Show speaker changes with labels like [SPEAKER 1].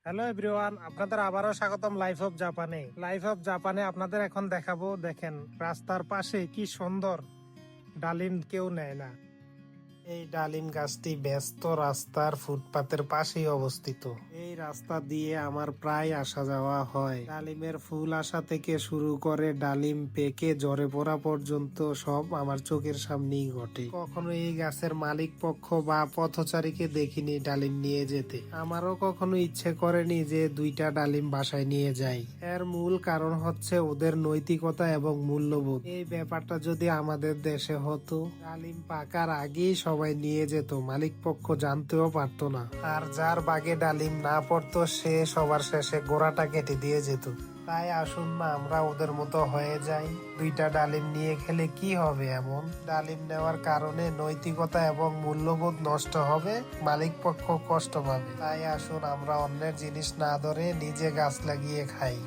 [SPEAKER 1] Hello everyone, আপনাদের আবারও স্বাগতম লাইফ অফ জাপানে আপনাদের এখন দেখাবো। দেখেন রাস্তার পাশে কি সুন্দর ডালিম, কেউ নেয় না। এই ডালিম গাছটি ব্যস্ত রাস্তার ফুটপাতের পাশেই অবস্থিত। এই রাস্তা দিয়ে আমার প্রায় আসা যাওয়া হয়। ডালিমের ফুল আসা থেকে শুরু করে ডালিম পেকে ঝরে পড়া পর্যন্ত সব আমার চোখের সামনেই ঘটে। কখনো এই গাছের মালিক পক্ষ বা পথচারীকে দেখিনি ডালিম নিয়ে যেতে। আমারও কখনো ইচ্ছে করেনি যে দুইটা ডালিম বাসায় নিয়ে যাই। এর মূল কারণ হচ্ছে ওদের নৈতিকতা এবং মূল্যবোধ। এই ব্যাপারটা যদি আমাদের দেশে হতো, ডালিম পাকার আগেই সবাই নিয়ে যেত, মালিক পক্ষ জানতেও পারতো না। আর যার বাগে ডালিম না পড়তো সে সবার শেষে গোড়াটা কেটে দিয়ে যেত। তাই আসুন না আমরা ওদের মতো হয়ে যাই। দুইটা ডালিম নিয়ে খেলে কি হবে এমন? ডালিম নেওয়ার কারণে নৈতিকতা এবং মূল্যবোধ নষ্ট হবে, মালিক পক্ষ কষ্ট পাবে। তাই আসুন আমরা অন্যের জিনিস না ধরে নিজে গাছ লাগিয়ে খাই।